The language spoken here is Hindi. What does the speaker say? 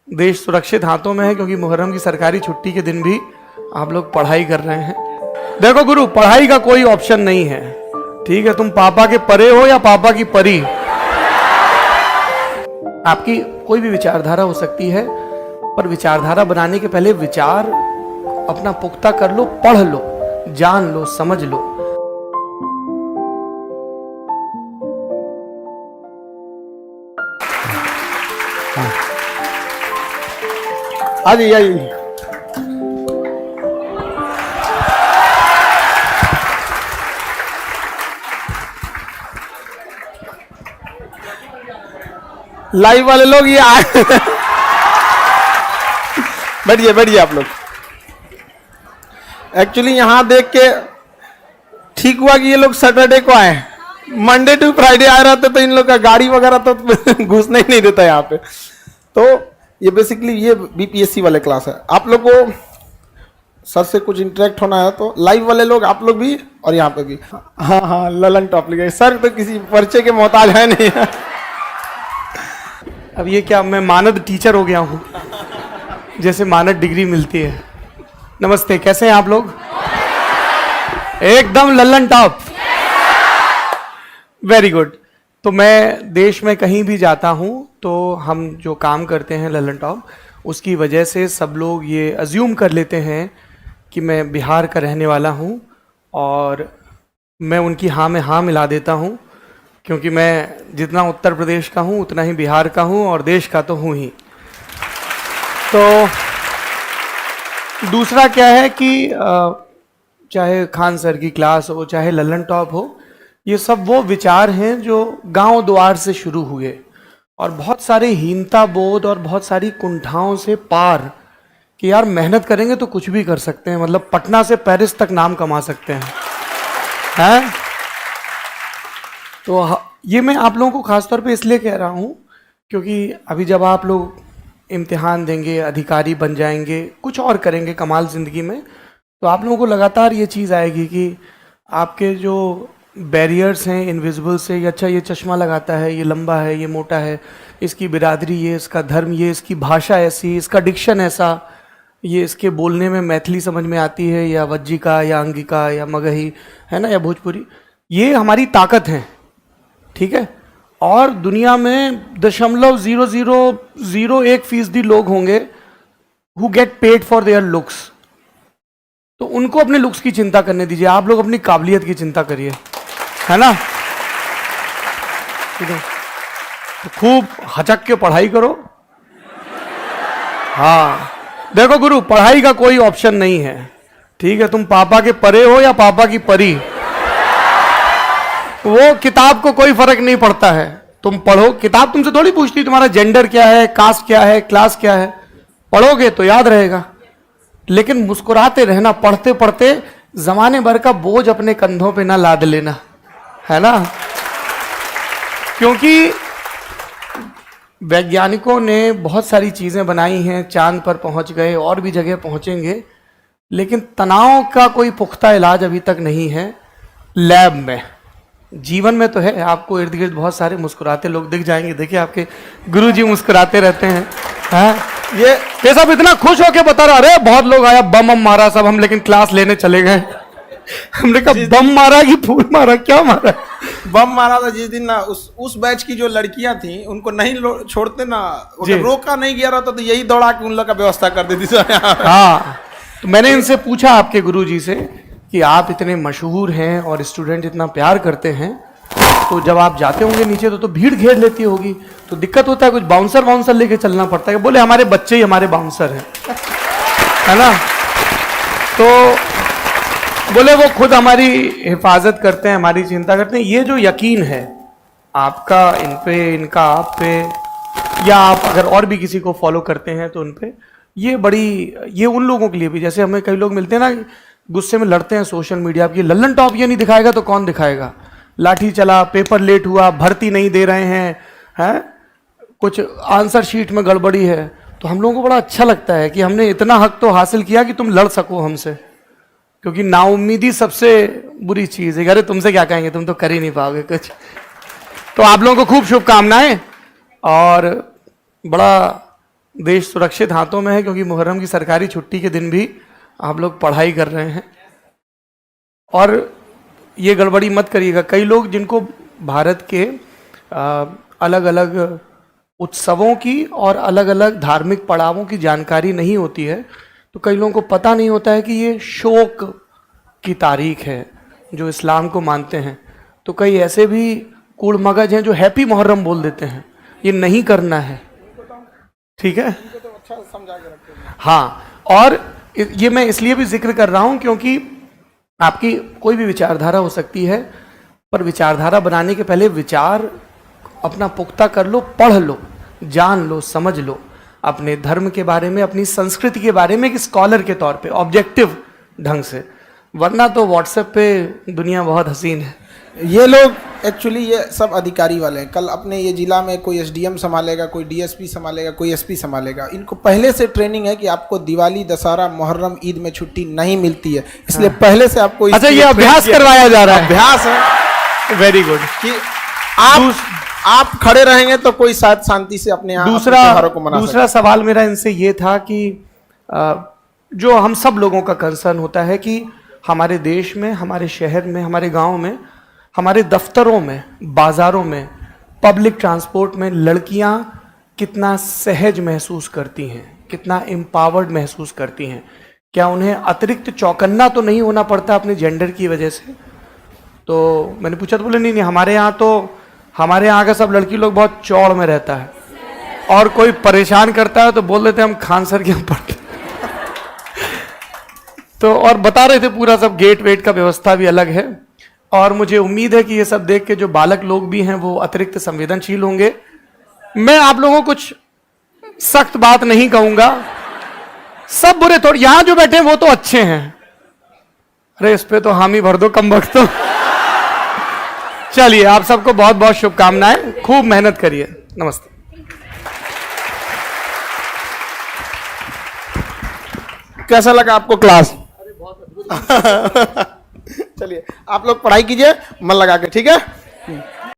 देश सुरक्षित हाथों में है, क्योंकि मुहर्रम की सरकारी छुट्टी के दिन भी आप लोग पढ़ाई कर रहे हैं। देखो गुरु, पढ़ाई का कोई ऑप्शन नहीं है, ठीक है? तुम पापा के परे हो या पापा की परी, आपकी कोई भी विचारधारा हो सकती है, पर विचारधारा बनाने के पहले विचार अपना पुख्ता कर लो, पढ़ लो, जान लो, समझ लो। आ जाइए, आइए। लाइव वाले लोग ये आए बैठिए बैठिए आप लोग। एक्चुअली यहां देख के ठीक हुआ कि ये लोग सैटरडे को आए, मंडे टू फ्राइडे आ रहे थे तो इन लोग का गाड़ी वगैरह तो घुसने ही नहीं देता यहाँ पे। तो ये बेसिकली ये बीपीएससी वाले क्लास है। आप लोग को सर से कुछ इंटरेक्ट होना है तो लाइव वाले लोग आप लोग भी और यहाँ पे भी। हाँ हाँ, ललन टॉप लिखे। सर तो किसी परिचय के मोहताज है नहीं है। अब ये क्या, मैं मानद टीचर हो गया हूँ, जैसे मानद डिग्री मिलती है। नमस्ते, कैसे हैं आप लोग? एकदम ललन टॉप, वेरी गुड। तो मैं देश में कहीं भी जाता हूं तो हम जो काम करते हैं ललन टॉप, उसकी वजह से सब लोग ये अज्यूम कर लेते हैं कि मैं बिहार का रहने वाला हूं, और मैं उनकी हाँ में हाँ मिला देता हूं, क्योंकि मैं जितना उत्तर प्रदेश का हूं उतना ही बिहार का हूं, और देश का तो हूं ही। तो दूसरा क्या है कि चाहे खान सर की क्लास हो, चाहे ललन टॉप हो, ये सब वो विचार हैं जो गांव द्वार से शुरू हुए, और बहुत सारे हीनता बोध और बहुत सारी कुंठाओं से पार कि यार मेहनत करेंगे तो कुछ भी कर सकते हैं, मतलब पटना से पेरिस तक नाम कमा सकते हैं। तो ये मैं आप लोगों को खासतौर पे इसलिए कह रहा हूँ क्योंकि अभी जब आप लोग इम्तिहान देंगे, अधिकारी बन जाएंगे, कुछ और करेंगे कमाल ज़िंदगी में, तो आप लोगों को लगातार ये चीज़ आएगी कि आपके जो बैरियर्स हैं इनविजिबल से, ये अच्छा ये चश्मा लगाता है, ये लंबा है, ये मोटा है, इसकी बिरादरी ये, इसका धर्म ये, इसकी भाषा ऐसी, इसका डिक्शन ऐसा, ये इसके बोलने में मैथिली समझ में आती है या वज्जिका या अंगिका या मगही, है ना, या भोजपुरी, ये हमारी ताकत है, ठीक है? और दुनिया में 0.0001% लोग होंगे who get paid for their looks, तो उनको अपने लुक्स की चिंता करने दीजिए, आप लोग अपनी काबिलियत की चिंता करिए, है ना? ठीक है, तो खूब हचक के पढ़ाई करो। हाँ देखो गुरु, पढ़ाई का कोई ऑप्शन नहीं है, ठीक है? तुम पापा के परे हो या पापा की परी, वो किताब को कोई फर्क नहीं पड़ता है। तुम पढ़ो, किताब तुमसे थोड़ी पूछती तुम्हारा जेंडर क्या है, कास्ट क्या है, क्लास क्या है, पढ़ोगे तो याद रहेगा। लेकिन मुस्कुराते रहना, पढ़ते पढ़ते जमाने भर का बोझ अपने कंधों पे ना लाद लेना, है ना? क्योंकि वैज्ञानिकों ने बहुत सारी चीजें बनाई हैं, चांद पर पहुंच गए, और भी जगह पहुंचेंगे, लेकिन तनाव का कोई पुख्ता इलाज अभी तक नहीं है लैब में। जीवन में तो है, आपको इर्द गिर्द बहुत सारे मुस्कुराते लोग दिख जाएंगे। देखिए आपके गुरुजी मुस्कुराते रहते हैं, हाँ? ये सब इतना खुश होके बता रहा, अरे बहुत लोग आया, बम मारा सब हम, लेकिन क्लास लेने चले गए। हमने कहा बम मारा कि फूल मारा, क्या मारा? बम मारा था जिस दिन ना, उस बैच की जो लड़कियां थी उनको नहीं छोड़ते ना, रोका नहीं गया रहता तो यही दौड़ा के उन लोग का व्यवस्था कर देती। हाँ, तो मैंने इनसे पूछा आपके गुरुजी से कि आप इतने मशहूर हैं और स्टूडेंट इतना प्यार करते हैं, तो जब आप जाते होंगे नीचे तो भीड़ घेर लेती होगी, तो दिक्कत होता है, कुछ बाउंसर लेके चलना पड़ता है? बोले हमारे बच्चे ही हमारे बाउंसर हैं, है ना? तो बोले वो खुद हमारी हिफाजत करते हैं, हमारी चिंता करते हैं। ये जो यकीन है आपका इन पे, इनका आप पे, या आप अगर और भी किसी को फॉलो करते हैं तो उन पे, ये बड़ी, ये उन लोगों के लिए भी, जैसे हमें कई लोग मिलते हैं ना, गुस्से में लड़ते हैं सोशल मीडिया पे, ललन टॉप ये नहीं दिखाएगा तो कौन दिखाएगा, लाठी चला, पेपर लेट हुआ, भर्ती नहीं दे रहे हैं, कुछ आंसर शीट में गड़बड़ी है, तो हम लोगों को बड़ा अच्छा लगता है कि हमने इतना हक तो हासिल किया कि तुम लड़ सको हमसे, क्योंकि नाउम्मीदी सबसे बुरी चीज है। अरे तुमसे क्या कहेंगे, तुम तो कर ही नहीं पाओगे कुछ। तो आप लोगों को खूब शुभकामनाएं, और बड़ा देश सुरक्षित हाथों में है, क्योंकि मुहर्रम की सरकारी छुट्टी के दिन भी आप लोग पढ़ाई कर रहे हैं। और ये गड़बड़ी मत करिएगा, कई लोग जिनको भारत के अलग अलग उत्सवों की और अलग अलग धार्मिक पड़ावों की जानकारी नहीं होती है, तो कई लोगों को पता नहीं होता है कि ये शोक की तारीख है जो इस्लाम को मानते हैं। तो कई ऐसे भी कूड़ मगज हैं जो हैप्पी मुहर्रम बोल देते हैं, ये नहीं करना है, ठीक है। हाँ, और ये मैं इसलिए भी जिक्र कर रहा हूं क्योंकि आपकी कोई भी विचारधारा हो सकती है, पर विचारधारा बनाने के पहले विचार अपना पुख्ता कर लो, पढ़ लो, जान लो, समझ लो अपने धर्म के बारे में, अपनी संस्कृति के बारे में, एक स्कॉलर के तौर पे ऑब्जेक्टिव ढंग से। वरना तो व्हाट्सएप पे दुनिया बहुत हसीन है। ये लोग एक्चुअली ये सब अधिकारी वाले हैं। कल अपने ये जिला में कोई एसडीएम संभालेगा, कोई डीएसपी संभालेगा, कोई एसपी संभालेगा। इनको पहले से ट्रेनिंग है कि आपको दिवाली, दशहरा, मुहर्रम, ईद में छुट्टी नहीं मिलती है, इसलिए पहले से आपको अच्छा, ये अभ्यास करवाया जा रहा है। अभ्यास है, वेरी गुड, कि आप खड़े रहेंगे तो कोई साथ शांति से अपने त्योहारों को मना। दूसरा सवाल मेरा इनसे ये था कि जो हम सब लोगों का कंसर्न होता है कि हमारे देश में, हमारे शहर में, हमारे गांव में, हमारे दफ्तरों में, बाजारों में, पब्लिक ट्रांसपोर्ट में लड़कियां कितना सहज महसूस करती हैं, कितना एम्पावर्ड महसूस करती हैं। क्या उन्हें अतिरिक्त चौकन्ना तो नहीं होना पड़ता अपने जेंडर की वजह से? तो मैंने पूछा तो बोले नहीं, हमारे यहाँ का सब लड़की लोग बहुत चौड़ में रहता है, और कोई परेशान करता है तो बोल देते हम खान सर के यहाँ पढ़ते। तो और बता रहे थे पूरा सब गेट वेट का व्यवस्था भी अलग है। और मुझे उम्मीद है कि ये सब देख के जो बालक लोग भी हैं वो अतिरिक्त संवेदनशील होंगे। मैं आप लोगों को कुछ सख्त बात नहीं कहूंगा, सब बुरे थोड़े, यहां जो बैठे हैं वो तो अच्छे हैं। अरे इस पे तो हामी भर दो कम वक्त। तो चलिए, आप सबको बहुत बहुत शुभकामनाएं, खूब मेहनत करिए। नमस्ते। कैसा लगा आपको क्लास? अरे बहुत अद्भुत। चलिए, आप लोग पढ़ाई कीजिए मन लगा के, ठीक है।